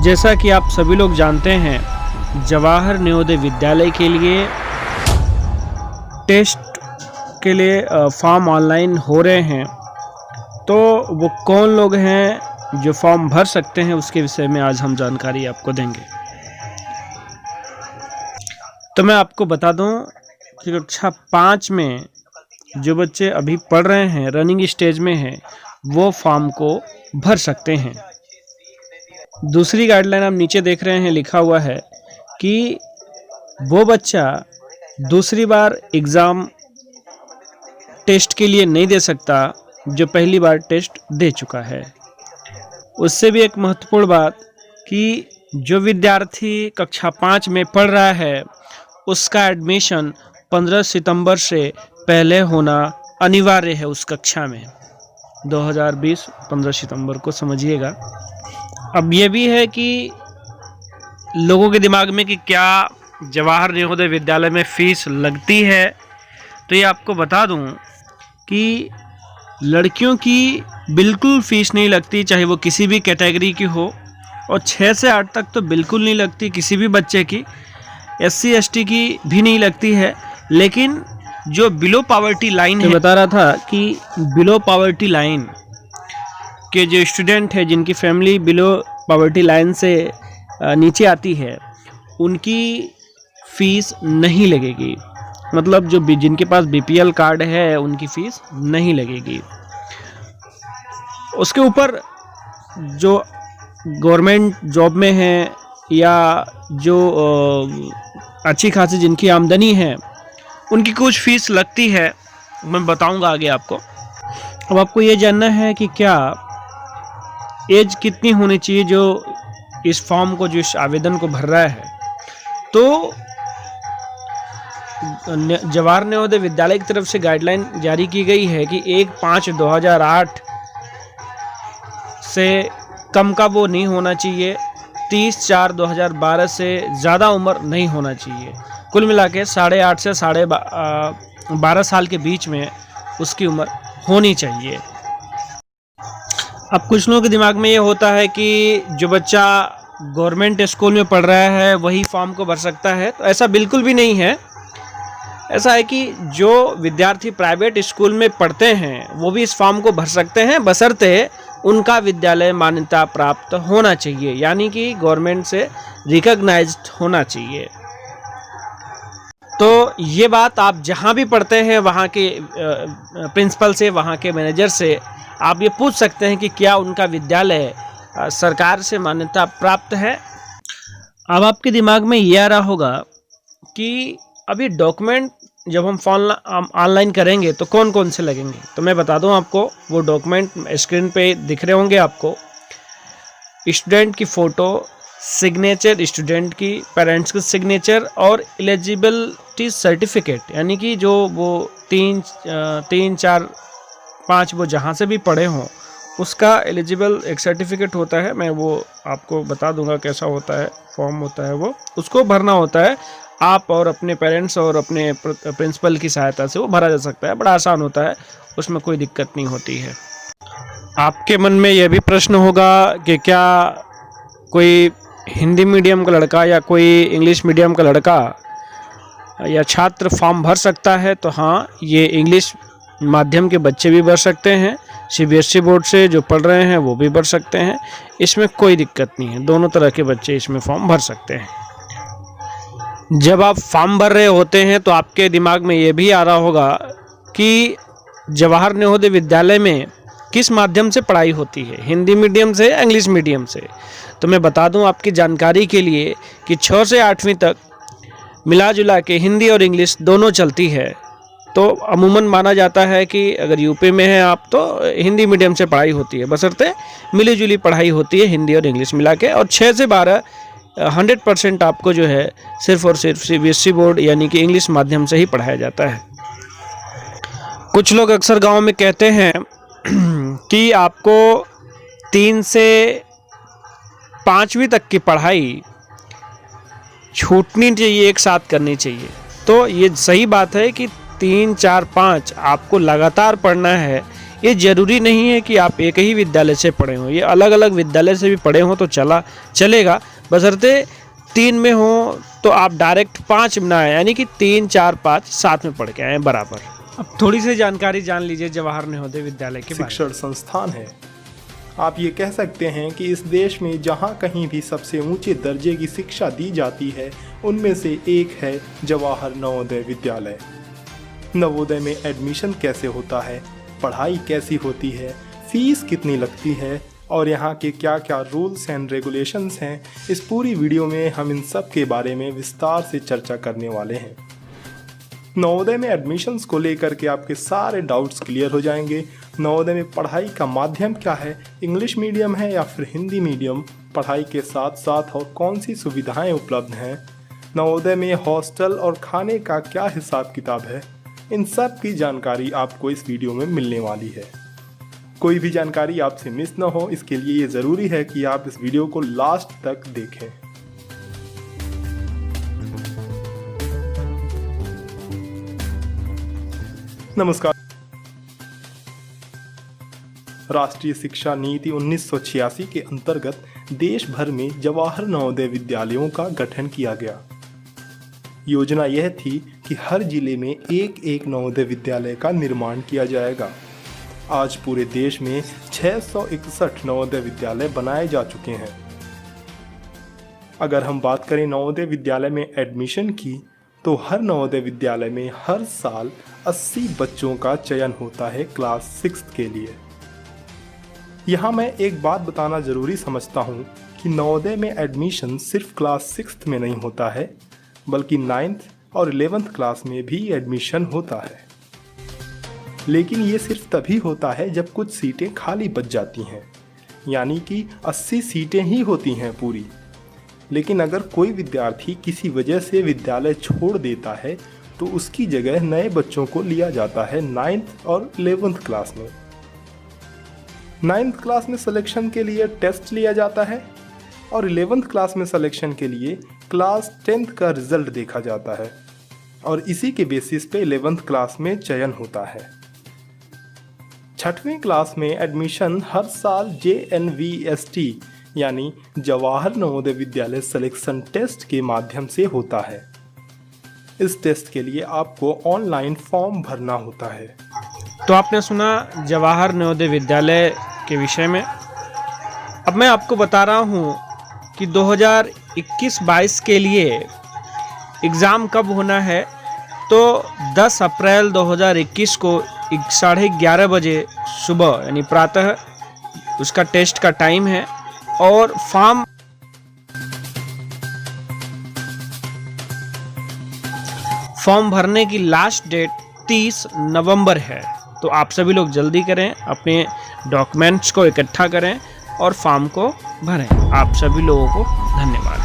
जैसा कि आप सभी लोग जानते हैं, जवाहर नवोदय विद्यालय के लिए टेस्ट के लिए फॉर्म ऑनलाइन हो रहे हैं। तो वो कौन लोग हैं जो फॉर्म भर सकते हैं, उसके विषय में आज हम जानकारी आपको देंगे। तो मैं आपको बता दूं कि कक्षा 5 में जो बच्चे अभी पढ़ रहे हैं, रनिंग स्टेज में हैं, वो फॉर्म को भर सकते हैं। दूसरी गाइडलाइन आप नीचे देख रहे हैं, लिखा हुआ है कि वो बच्चा दूसरी बार एग्ज़ाम टेस्ट के लिए नहीं दे सकता जो पहली बार टेस्ट दे चुका है। उससे भी एक महत्वपूर्ण बात कि जो विद्यार्थी कक्षा 5 में पढ़ रहा है, उसका एडमिशन 15 सितंबर से पहले होना अनिवार्य है उस कक्षा में। 2020 15 सितंबर को समझिएगा। अब ये भी है कि लोगों के दिमाग में कि क्या जवाहर नवोदय विद्यालय में फ़ीस लगती है, तो ये आपको बता दूं कि लड़कियों की बिल्कुल फ़ीस नहीं लगती, चाहे वो किसी भी कैटेगरी की हो, और 6 से 8 तक तो बिल्कुल नहीं लगती किसी भी बच्चे की। SC ST की भी नहीं लगती है। लेकिन जो बिलो पॉवर्टी लाइन है, बता रहा था कि बिलो पॉवर्टी लाइन के जो स्टूडेंट है, जिनकी फैमिली बिलो पॉवर्टी लाइन से नीचे आती है, उनकी फ़ीस नहीं लगेगी। मतलब जो जिनके पास BPL कार्ड है, उनकी फ़ीस नहीं लगेगी। उसके ऊपर जो गवर्नमेंट जॉब में है या जो अच्छी खासी जिनकी आमदनी है, उनकी कुछ फ़ीस लगती है। मैं बताऊंगा आगे आपको। अब आपको ये जानना है कि क्या एज कितनी होनी चाहिए जो इस फॉर्म को, जो इस आवेदन को भर रहा है। तो जवाहर नवोदय विद्यालय की तरफ से गाइडलाइन जारी की गई है कि 1/5/2008 से कम का वो नहीं होना चाहिए, 30/4/2012 से ज़्यादा उम्र नहीं होना चाहिए। कुल मिला के 8.5 से 12.5 साल के बीच में उसकी उम्र होनी चाहिए। अब कुछ लोगों के दिमाग में ये होता है कि जो बच्चा गवर्नमेंट स्कूल में पढ़ रहा है वही फॉर्म को भर सकता है। तो ऐसा बिल्कुल भी नहीं है। ऐसा है कि जो विद्यार्थी प्राइवेट स्कूल में पढ़ते हैं वो भी इस फॉर्म को भर सकते हैं, बशर्ते उनका विद्यालय मान्यता प्राप्त होना चाहिए, यानी कि गवर्नमेंट से रिकॉग्नाइज्ड होना चाहिए। तो ये बात आप जहाँ भी पढ़ते हैं वहाँ के प्रिंसिपल से, वहाँ के मैनेजर से आप ये पूछ सकते हैं कि क्या उनका विद्यालय सरकार से मान्यता प्राप्त है। अब आपके दिमाग में ये आ रहा होगा कि अभी डॉक्यूमेंट जब हम फॉर्म ऑनलाइन करेंगे तो कौन कौन से लगेंगे। तो मैं बता दूं आपको, वो डॉक्यूमेंट स्क्रीन पे दिख रहे होंगे आपको। स्टूडेंट की फ़ोटो, सिग्नेचर स्टूडेंट की, पेरेंट्स की सिग्नेचर और एलिजिबिलिटी सर्टिफिकेट, यानी कि जो वो 3, 4, 5 वो जहाँ से भी पढ़े हों उसका एलिजिबल एक सर्टिफिकेट होता है। मैं वो आपको बता दूंगा कैसा होता है, फॉर्म होता है वो, उसको भरना होता है। आप और अपने पेरेंट्स और अपने प्रिंसिपल की सहायता से वो भरा जा सकता है। बड़ा आसान होता है, उसमें कोई दिक्कत नहीं होती है। आपके मन में यह भी प्रश्न होगा कि क्या कोई हिंदी मीडियम का लड़का या कोई इंग्लिश मीडियम का लड़का या छात्र फॉर्म भर सकता है। तो हाँ, ये इंग्लिश माध्यम के बच्चे भी भर सकते हैं, CBSE बोर्ड से जो पढ़ रहे हैं वो भी भर सकते हैं। इसमें कोई दिक्कत नहीं है, दोनों तरह के बच्चे इसमें फॉर्म भर सकते हैं। जब आप फॉर्म भर रहे होते हैं तो आपके दिमाग में ये भी आ रहा होगा कि जवाहर नवोदय विद्यालय में किस माध्यम से पढ़ाई होती है, हिंदी मीडियम से, इंग्लिश मीडियम से। तो मैं बता दूं आपकी जानकारी के लिए कि 6 से 8वीं तक मिला जुला के हिंदी और इंग्लिश दोनों चलती है। तो अमूमन माना जाता है कि अगर यूपी में हैं आप तो हिंदी मीडियम से पढ़ाई होती है, बशर्ते मिली जुली पढ़ाई होती है हिंदी और इंग्लिश मिला के। और 6 से 12 100% आपको जो है सिर्फ और सिर्फ CBSE बोर्ड यानी कि इंग्लिश माध्यम से ही पढ़ाया जाता है। कुछ लोग अक्सर गांव में कहते हैं कि आपको 3 से 5वीं तक की पढ़ाई छूटनी चाहिए, एक साथ करनी चाहिए। तो ये सही बात है कि 3, 4, 5 आपको लगातार पढ़ना है, ये ज़रूरी नहीं है कि आप एक ही विद्यालय से पढ़े हों, ये अलग अलग विद्यालय से भी पढ़े हों तो चलेगा, बशर्ते 3 में हो तो आप डायरेक्ट 5 में ना आए, यानी कि 3, 4, 5 साथ में पढ़ के आए बराबर। अब थोड़ी सी जानकारी जान लीजिए जवाहर नवोदय विद्यालय के बारे में। शिक्षण संस्थान है। आप ये कह सकते हैं कि इस देश में जहाँ कहीं भी सबसे ऊंचे दर्जे की शिक्षा दी जाती है उनमें से एक है जवाहर नवोदय विद्यालय। नवोदय में एडमिशन कैसे होता है, पढ़ाई कैसी होती है, फीस कितनी लगती है और यहाँ के क्या क्या रूल्स एंड रेगुलेशंस हैं, इस पूरी वीडियो में हम इन सब के बारे में विस्तार से चर्चा करने वाले हैं। नवोदय में एडमिशन्स को लेकर के आपके सारे डाउट्स क्लियर हो जाएंगे। नवोदय में पढ़ाई का माध्यम क्या है, इंग्लिश मीडियम है या फिर हिंदी मीडियम, पढ़ाई के साथ साथ और कौन सी सुविधाएं उपलब्ध हैं, नवोदय में हॉस्टल और खाने का क्या हिसाब किताब है, इन सब की जानकारी आपको इस वीडियो में मिलने वाली है। कोई भी जानकारी आपसे मिस ना हो, इसके लिए ये ज़रूरी है कि आप इस वीडियो को लास्ट तक देखें। नमस्कार। राष्ट्रीय शिक्षा नीति 1986 के अंतर्गत देश भर में जवाहर नवोदय विद्यालयों का गठन किया गया। योजना यह थी कि हर जिले में एक नवोदय विद्यालय का निर्माण किया जाएगा। आज पूरे देश में 661 नवोदय विद्यालय बनाए जा चुके हैं। अगर हम बात करें नवोदय विद्यालय में एडमिशन की, तो हर नवोदय विद्यालय में हर साल 80 बच्चों का चयन होता है क्लास 6 के लिए। यहाँ मैं एक बात बताना ज़रूरी समझता हूँ कि नवोदय में एडमिशन सिर्फ क्लास 6 में नहीं होता है, बल्कि 9th और 11th क्लास में भी एडमिशन होता है। लेकिन ये सिर्फ तभी होता है जब कुछ सीटें खाली बच जाती हैं, यानी कि 80 सीटें ही होती हैं पूरी। लेकिन अगर कोई विद्यार्थी किसी वजह से विद्यालय छोड़ देता है तो उसकी जगह नए बच्चों को लिया जाता है 9th और 11th क्लास में। 9th क्लास में सिलेक्शन के लिए टेस्ट लिया जाता है और 11th क्लास में सिलेक्शन के लिए क्लास 10th का रिजल्ट देखा जाता है और इसी के बेसिस पे 11th क्लास में चयन होता है। 6वीं क्लास में एडमिशन हर साल JNVST यानी जवाहर नवोदय विद्यालय सिलेक्शन टेस्ट के माध्यम से होता है। इस टेस्ट के लिए आपको ऑनलाइन फॉर्म भरना होता है। तो आपने सुना जवाहर नवोदय विद्यालय के विषय में। अब मैं आपको बता रहा हूँ कि 2021-22 के लिए एग्ज़ाम कब होना है। तो 10 अप्रैल 2021 को 11:30 बजे सुबह यानी प्रातः उसका टेस्ट का टाइम है और फॉर्म भरने की लास्ट डेट 30 नवंबर है। तो आप सभी लोग जल्दी करें, अपने डॉक्यूमेंट्स को इकट्ठा करें और फॉर्म को भरें। आप सभी लोगों को धन्यवाद।